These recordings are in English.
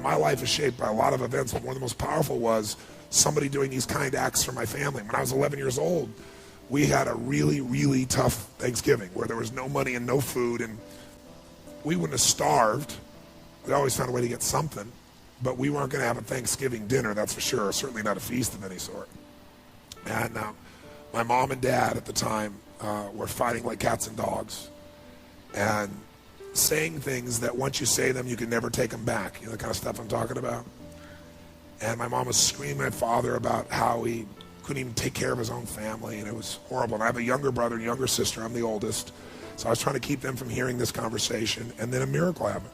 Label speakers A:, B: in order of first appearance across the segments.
A: my life is shaped by a lot of events, but one of the most powerful was somebody doing these kind acts for my family. When I was 11 years old, we had a really, really tough Thanksgiving where there was no money and no food, and we wouldn't have starved. We always found a way to get something, but we weren't going to have a Thanksgiving dinner, that's for sure, certainly not a feast of any sort. And my mom and dad at the time were fighting like cats and dogs and saying things that once you say them, you can never take them back. You know the kind of stuff I'm talking about? And my mom was screaming at father about how he couldn't even take care of his own family, and it was horrible. And I have a younger brother and younger sister. I'm the oldest. So I was trying to keep them from hearing this conversation, and then a miracle happened.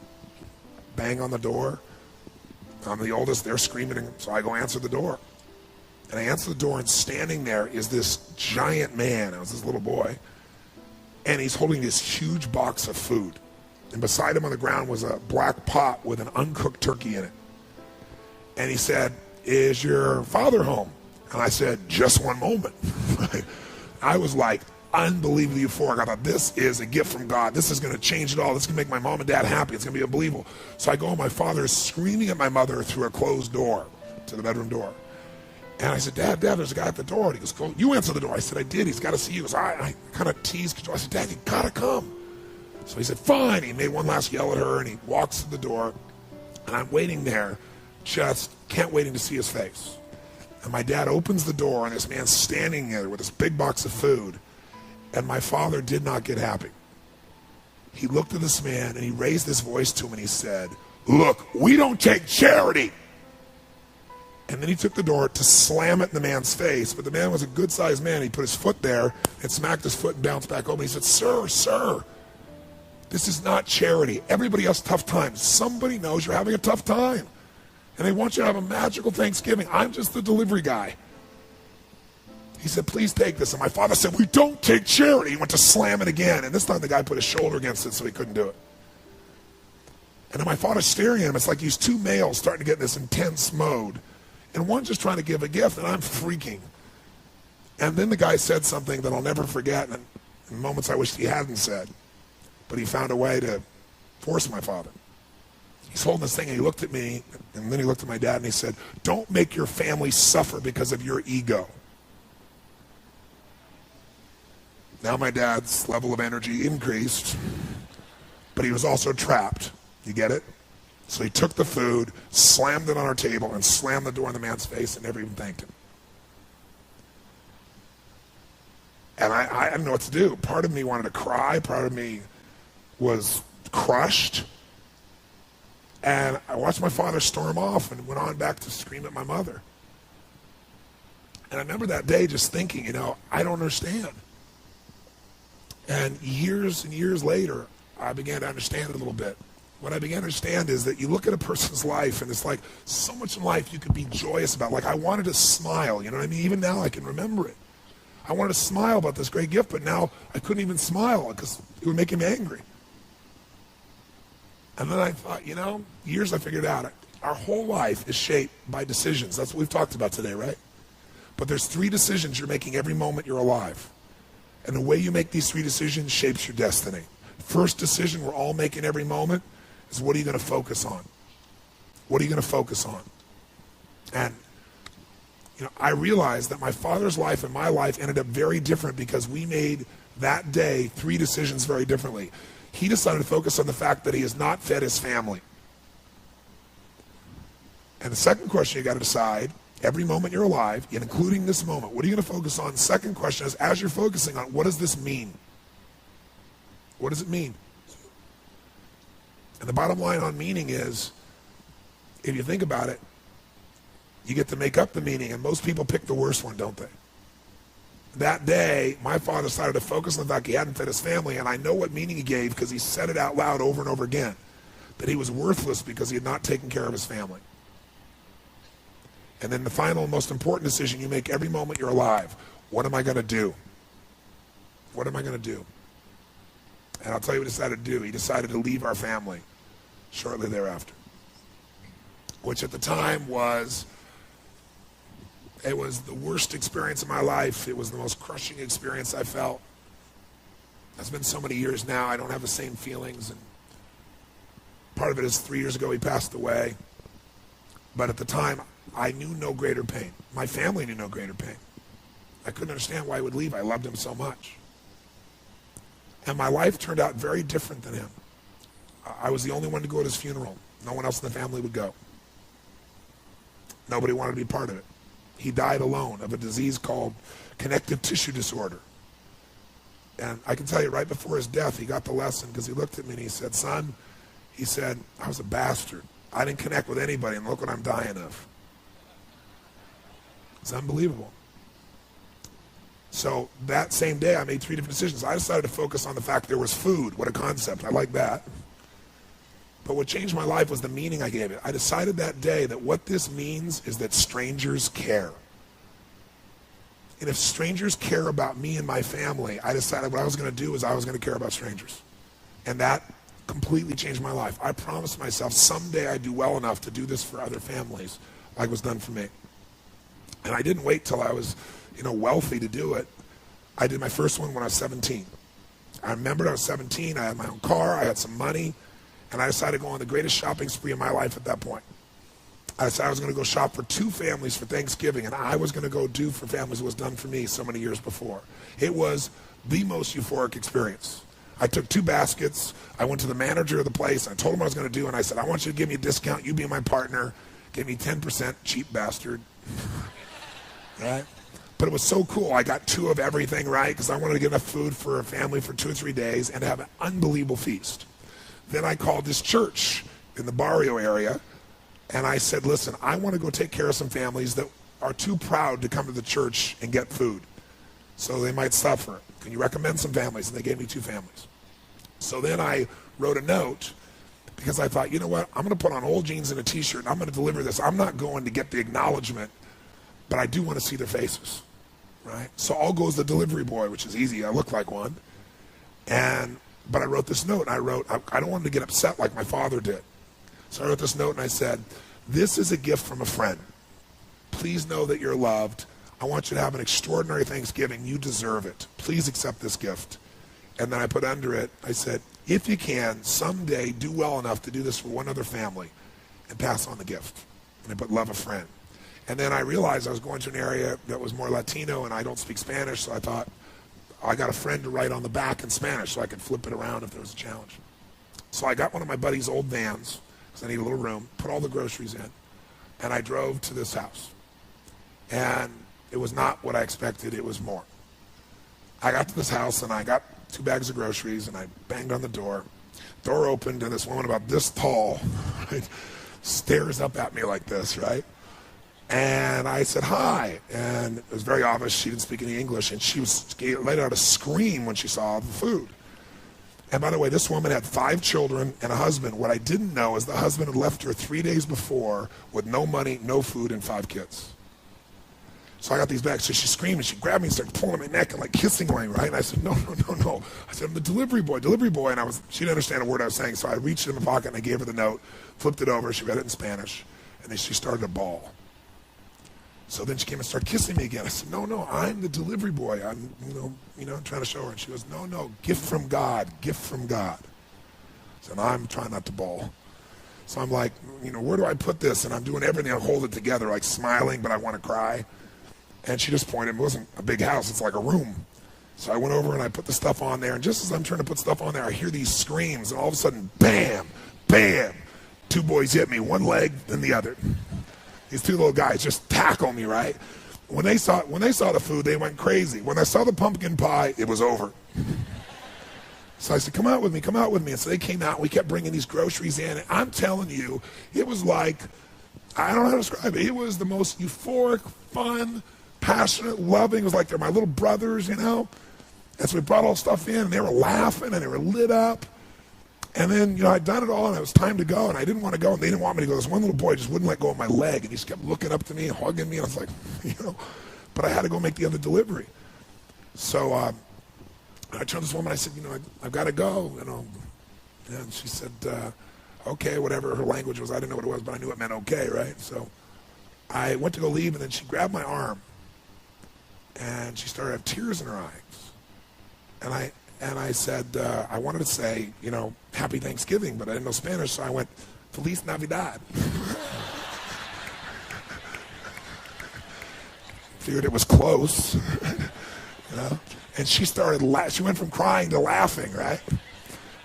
A: Bang on the door. I'm the oldest. They're screaming, so I go answer the door. And I answer the door, and standing there is this giant man. I was this little boy. And he's holding this huge box of food. And beside him on the ground was a black pot with an uncooked turkey in it. And he said, "Is your father home?" And I said, "Just one moment." I was like unbelievably euphoric. I thought, this is a gift from God. This is going to change it all. This is going to make my mom and dad happy. It's going to be unbelievable. So I go, and my father is screaming at my mother through a closed door to the bedroom door. And I said, Dad, there's a guy at the door. And he goes, "You answer the door." I said, "I did. He's got to see you." So I kind of teased. I said, "Dad, you got to come." So he said, "Fine." He made one last yell at her, and he walks to the door. And I'm waiting there, just can't waiting to see his face. And my dad opens the door, and this man's standing there with this big box of food. And my father did not get happy. He looked at this man, and he raised his voice to him, and he said, "Look, we don't take charity." And then he took the door to slam it in the man's face. But the man was a good-sized man. He put his foot there and smacked his foot and bounced back over. He said, Sir, this is not charity. Everybody has tough times. Somebody knows you're having a tough time. And they want you to have a magical Thanksgiving. I'm just the delivery guy. He said, "Please take this." And my father said, "We don't take charity." He went to slam it again. And this time the guy put his shoulder against it so he couldn't do it. And then my father's staring at him. It's like these two males starting to get in this intense mode. And one just trying to give a gift, and I'm freaking. And then the guy said something that I'll never forget, and in moments I wish he hadn't said. But he found a way to force my father. He's holding this thing, and he looked at me, and then he looked at my dad, and he said, "Don't make your family suffer because of your ego." Now my dad's level of energy increased, but he was also trapped. You get it? So he took the food, slammed it on our table, and slammed the door in the man's face and never even thanked him. And I didn't know what to do. Part of me wanted to cry. Part of me was crushed. And I watched my father storm off and went on back to scream at my mother. And I remember that day just thinking, I don't understand. And years later, I began to understand it a little bit. What I began to understand is that you look at a person's life, and it's like so much in life you could be joyous about. Like I wanted to smile, you know what I mean? Even now I can remember it. I wanted to smile about this great gift, but now I couldn't even smile because it would make him angry. And then I thought, years I figured out, our whole life is shaped by decisions. That's what we've talked about today, right? But there's 3 decisions you're making every moment you're alive. And the way you make these 3 decisions shapes your destiny. First decision we're all making every moment is, what are you going to focus on? What are you going to focus on? And, I realized that my father's life and my life ended up very different because we made that day 3 decisions very differently. He decided to focus on the fact that he has not fed his family. And the second question you got to decide, every moment you're alive, and including this moment, what are you going to focus on? The second question is, as you're focusing on, what does this mean? What does it mean? And the bottom line on meaning is, if you think about it, you get to make up the meaning, and most people pick the worst one, don't they? That day, my father decided to focus on the fact he hadn't fed his family, and I know what meaning he gave because he said it out loud over and over again, that he was worthless because he had not taken care of his family. And then the final and most important decision you make every moment you're alive, what am I going to do? What am I going to do? And I'll tell you what he decided to do. He decided to leave our family shortly thereafter, which at the time was the worst experience of my life. It was the most crushing experience I felt. It's been so many years now, I don't have the same feelings. And part of it is 3 years ago he passed away. But at the time, I knew no greater pain. My family knew no greater pain. I couldn't understand why he would leave. I loved him so much. And my life turned out very different than him. I was the only one to go at his funeral. No one else in the family would go. Nobody wanted to be part of it. He died alone of a disease called connective tissue disorder. And I can tell you, right before his death, he got the lesson because he looked at me and he said, son, he said, I was a bastard. I didn't connect with anybody, and look what I'm dying of. It's unbelievable. So that same day, I made 3 different decisions. I decided to focus on the fact there was food. What a concept. I like that. But what changed my life was the meaning I gave it. I decided that day that what this means is that strangers care. And if strangers care about me and my family, I decided what I was going to do is I was going to care about strangers. And that completely changed my life. I promised myself someday I'd do well enough to do this for other families like was done for me. And I didn't wait till I was, wealthy to do it. I did my first one when I was 17. I remembered I was 17, I had my own car, I had some money, and I decided to go on the greatest shopping spree of my life at that point. I decided I was going to go shop for 2 families for Thanksgiving, and I was going to go do for families what was done for me so many years before. It was the most euphoric experience. I took 2 baskets, I went to the manager of the place, and I told him what I was going to do, and I said, I want you to give me a discount, you be my partner, give me 10%, cheap bastard. Right? But it was so cool. I got 2 of everything right because I wanted to get enough food for a family for 2 or 3 days and have an unbelievable feast. Then I called this church in the barrio area, and I said, listen, I want to go take care of some families that are too proud to come to the church and get food, so they might suffer. Can you recommend some families? And they gave me 2 families. So then I wrote a note because I thought, you know what, I'm going to put on old jeans and a t-shirt, and I'm going to deliver this. I'm not going to get the acknowledgement, but I do want to see their faces, right? So all goes the delivery boy, which is easy. I look like one. But I wrote this note, and I don't want him to get upset like my father did. So I wrote this note, and I said, this is a gift from a friend. Please know that you're loved. I want you to have an extraordinary Thanksgiving. You deserve it. Please accept this gift. And then I put under it, I said, if you can, someday do well enough to do this for one other family and pass on the gift. And I put love a friend. And then I realized I was going to an area that was more Latino, and I don't speak Spanish, so I thought, I got a friend to write on the back in Spanish so I could flip it around if there was a challenge. So I got one of my buddy's old vans, because I need a little room, put all the groceries in, and I drove to this house. And it was not what I expected, it was more. I got to this house, and I got 2 bags of groceries, and I banged on the door. Door opened, and this woman about this tall, right, stares up at me like this, right? And I said, hi. And it was very obvious she didn't speak any English, and she let out a scream when she saw the food. And by the way, this woman had 5 children and a husband. What I didn't know is the husband had left her 3 days before with no money, no food, and 5 kids. So I got these bags. So she screamed, and she grabbed me and started pulling my neck and like kissing me, right? And I said, no. I said, I'm the delivery boy. And she didn't understand a word I was saying. So I reached in my pocket and I gave her the note, flipped it over. She read it in Spanish, and then she started to bawl. So then she came and started kissing me again. I said, no, I'm the delivery boy. I'm, trying to show her. And she goes, no, gift from God. I said, I'm trying not to bawl. So I'm like, where do I put this? And I'm doing everything to hold it together, like smiling, but I want to cry. And she just pointed. It wasn't a big house. It's like a room. So I went over and I put the stuff on there. And just as I'm trying to put stuff on there, I hear these screams. And all of a sudden, bam, bam. 2 boys hit me, one leg, then the other. These 2 little guys just tackle me, right? When they saw the food, they went crazy. When I saw the pumpkin pie, it was over. So I said, come out with me. And so they came out, and we kept bringing these groceries in. And I'm telling you, it was like, I don't know how to describe it. It was the most euphoric, fun, passionate, loving. It was like they're my little brothers, And so we brought all the stuff in, and they were laughing, and they were lit up. And then, I'd done it all, and it was time to go, and I didn't want to go, and they didn't want me to go. This one little boy just wouldn't let go of my leg, and he just kept looking up to me and hugging me, and I was like, but I had to go make the other delivery. So I turned to this woman, I said, I've got to go, And she said, okay, whatever her language was. I didn't know what it was, but I knew it meant okay, right? So I went to go leave, and then she grabbed my arm, and she started to have tears in her eyes. And I said, I wanted to say, Happy Thanksgiving, but I didn't know Spanish, so I went, Feliz Navidad. Figured it was close, you know. And she she went from crying to laughing, right? And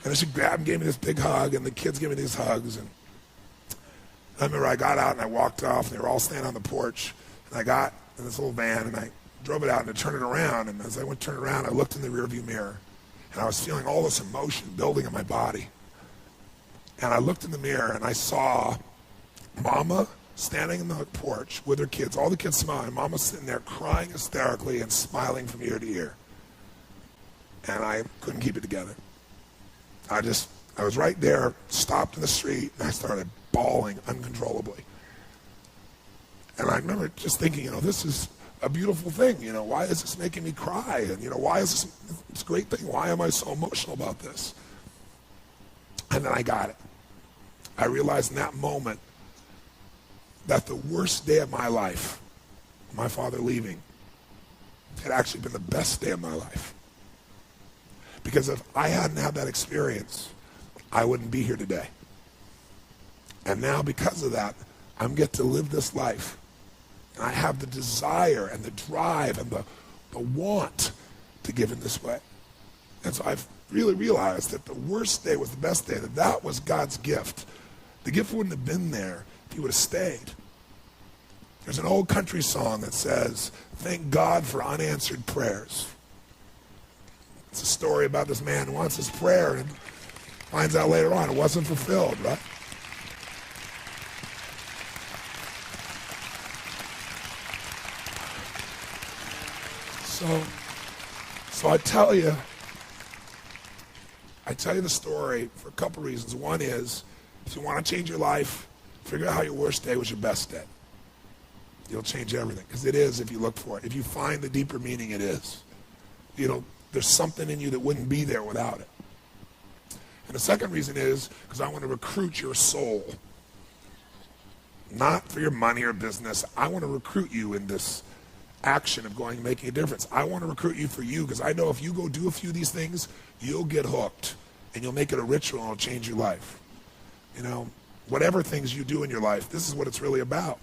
A: then she grabbed and gave me this big hug, and the kids gave me these hugs. And I remember I got out and I walked off, and they were all standing on the porch. And I got in this little van, and I drove it out and I turned it around. And as I went to turn it around, I looked in the rearview mirror, and I was feeling all this emotion building in my body. And I looked in the mirror, and I saw Mama standing in the porch with her kids, all the kids smiling. Mama sitting there crying hysterically and smiling from ear to ear. And I couldn't keep it together. I was right there, stopped in the street, and I started bawling uncontrollably. And I remember just thinking, you know, this is a beautiful thing. You know, why is this making me cry? And, you know, why is this a great thing? Why am I so emotional about this? And then I got it. I realized in that moment that the worst day of my life, my father leaving, had actually been the best day of my life. Because if I hadn't had that experience, I wouldn't be here today. And now because of that, I'm get to live this life. And I have the desire and the drive and the want to give in this way. And so I've really realized that the worst day was the best day, that was God's gift. The gift wouldn't have been there if he would have stayed. There's an old country song that says, "Thank God for unanswered prayers." It's a story about this man who wants his prayer and finds out later on it wasn't fulfilled, right? So I tell you the story for a couple reasons. One is, if you want to change your life, figure out how your worst day was your best day. You'll change everything, because it is if you look for it. If you find the deeper meaning, it is. You know, there's something in you that wouldn't be there without it. And the second reason is because I want to recruit your soul. Not for your money or business. I want to recruit you in this action of going and making a difference. I want to recruit you for you, because I know if you go do a few of these things, you'll get hooked and you'll make it a ritual and it'll change your life. You know, whatever things you do in your life, this is what it's really about.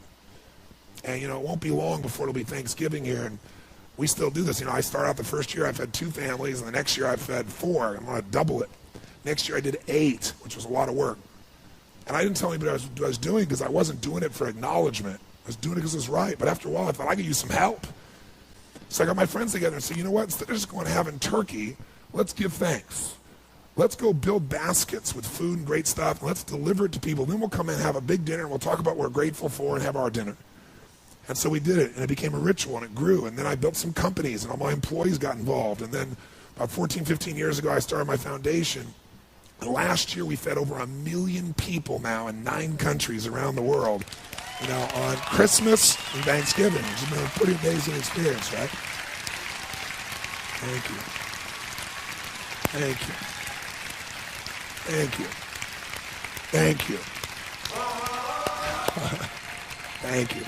A: And you know, it won't be long before it'll be Thanksgiving here, and we still do this. You know, I start out the first year I fed 2 families, and the next year I fed 4. I'm going to double it. Next year I did 8, which was a lot of work. And I didn't tell anybody what I was doing, because I wasn't doing it for acknowledgement. I was doing it because it was right. But after a while I thought I could use some help. So I got my friends together and said, you know what, instead of just going and having turkey, let's give thanks. Let's go build baskets with food and great stuff. And let's deliver it to people. Then we'll come in and have a big dinner, and we'll talk about what we're grateful for and have our dinner. And so we did it, and it became a ritual, and it grew. And then I built some companies, and all my employees got involved. And then about 14, 15 years ago, I started my foundation. And last year, we fed over 1 million people now in 9 countries around the world, you know, on Christmas and Thanksgiving. It's been a pretty amazing experience, right? Thank you. Thank you. Thank you. Thank you. Thank you.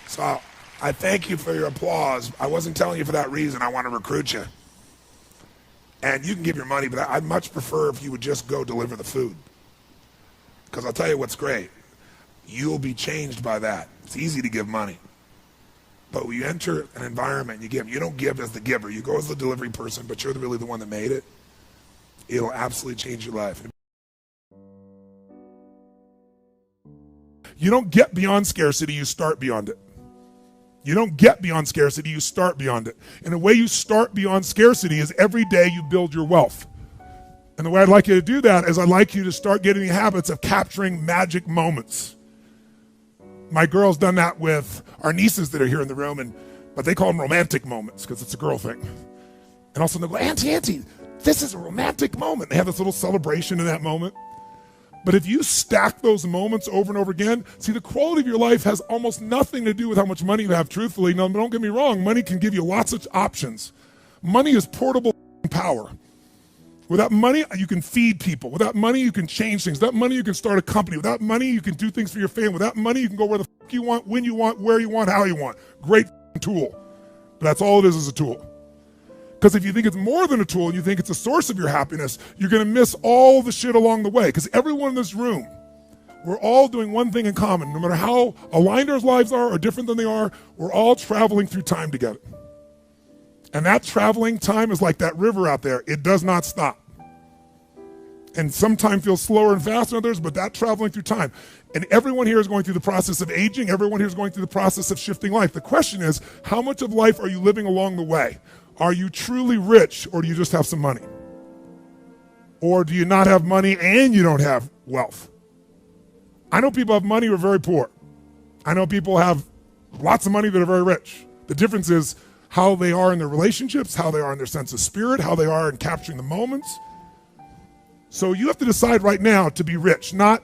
A: So I thank you for your applause. I wasn't telling you for that reason. I want to recruit you. And you can give your money, but I'd much prefer if you would just go deliver the food. Because I'll tell you what's great. You'll be changed by that. It's easy to give money. But when you enter an environment and you give, you don't give as the giver. You go as the delivery person, but you're really the one that made it. It'll absolutely change your life. You don't get beyond scarcity, you start beyond it. You don't get beyond scarcity, you start beyond it. And the way you start beyond scarcity is every day you build your wealth. And the way I'd like you to do that is I'd like you to start getting the habits of capturing magic moments. My girl's done that with our nieces that are here in the room, but they call them romantic moments because it's a girl thing. And also they go, Auntie, this is a romantic moment. They have this little celebration in that moment. But if you stack those moments over and over again, see, the quality of your life has almost nothing to do with how much money you have, truthfully. No, don't get me wrong. Money can give you lots of options. Money is portable power. Without money, you can feed people. Without money, you can change things. Without money, you can start a company. Without money, you can do things for your family. Without money, you can go where the fuck you want, when you want, where you want, how you want. Great tool. But that's all it is a tool. Because if you think it's more than a tool and you think it's a source of your happiness, you're going to miss all the shit along the way. Because everyone in this room we're all doing one thing in common. No matter how aligned our lives are or different than they are, we're all traveling through time together. And that traveling time is like that river out there. It does not stop. And sometimes feels slower and faster than others, but that traveling through time. And everyone here is going through the process of aging. Everyone here is going through the process of shifting life. The question is, how much of life are you living along the way? Are you truly rich, or do you just have some money? Or do you not have money and you don't have wealth? I know people have money who are very poor. I know people have lots of money that are very rich. The difference is how they are in their relationships, how they are in their sense of spirit, how they are in capturing the moments. So you have to decide right now to be rich, not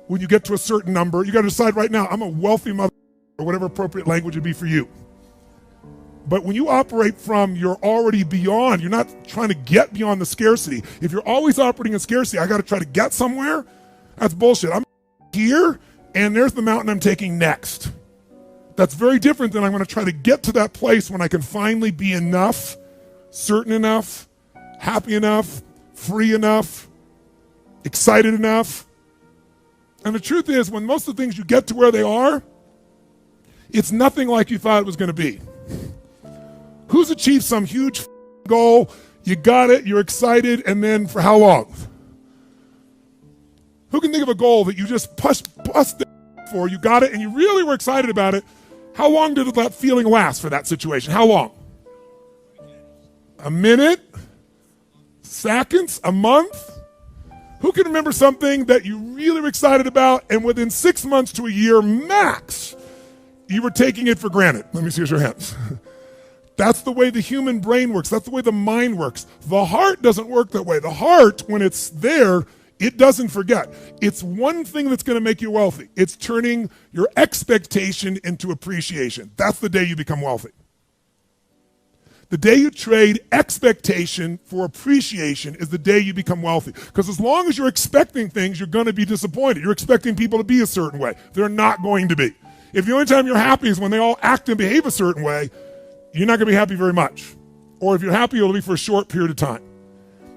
A: when you get to a certain number. You got to decide right now, I'm a wealthy mother, or whatever appropriate language would be for you. But when you operate from you're already beyond, you're not trying to get beyond the scarcity. If you're always operating in scarcity, I got to try to get somewhere, that's bullshit. I'm here, and there's the mountain I'm taking next. That's very different than I'm going to try to get to that place when I can finally be enough, certain enough, happy enough, free enough, excited enough. And the truth is, when most of the things you get to where they are, it's nothing like you thought it was going to be. Who's achieved some huge goal, you got it, you're excited, and then for how long? Who can think of a goal that you just busted for, you got it, and you really were excited about it? How long did that feeling last for that situation? How long? A minute? Seconds? A month? Who can remember something that you really were excited about, and within 6 months to a year max, you were taking it for granted? Let me see your hands. That's the way the human brain works. That's the way the mind works. The heart doesn't work that way. The heart, when it's there, it doesn't forget. It's one thing that's going to make you wealthy. It's turning your expectation into appreciation. That's the day you become wealthy. The day you trade expectation for appreciation is the day you become wealthy. Because as long as you're expecting things, you're going to be disappointed. You're expecting people to be a certain way. They're not going to be. If the only time you're happy is when they all act and behave a certain way, you're not going to be happy very much. Or if you're happy, it'll be for a short period of time.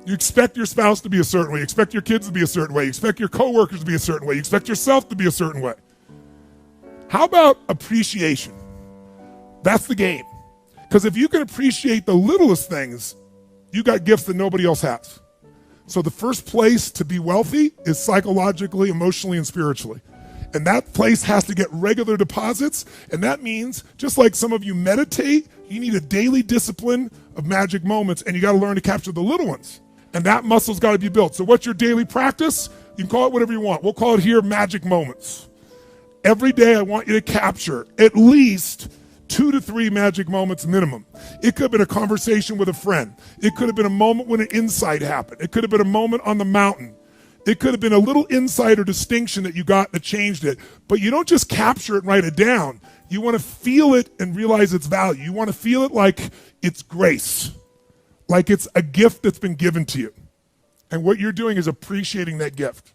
A: You expect your spouse to be a certain way. You expect your kids to be a certain way. You expect your coworkers to be a certain way. You expect yourself to be a certain way. How about appreciation? That's the game. Because if you can appreciate the littlest things, you got gifts that nobody else has. So the first place to be wealthy is psychologically, emotionally, and spiritually. And that place has to get regular deposits. And that means, just like some of you meditate, you need a daily discipline of magic moments, and you got to learn to capture the little ones. And that muscle's got to be built. So what's your daily practice? You can call it whatever you want. We'll call it here magic moments. Every day I want you to capture at least 2 to 3 magic moments minimum. It could have been a conversation with a friend. It could have been a moment when an insight happened. It could have been a moment on the mountain. It could have been a little insight or distinction that you got that changed it. But you don't just capture it and write it down. You want to feel it and realize its value. You want to feel it like it's grace, like it's a gift that's been given to you. And what you're doing is appreciating that gift.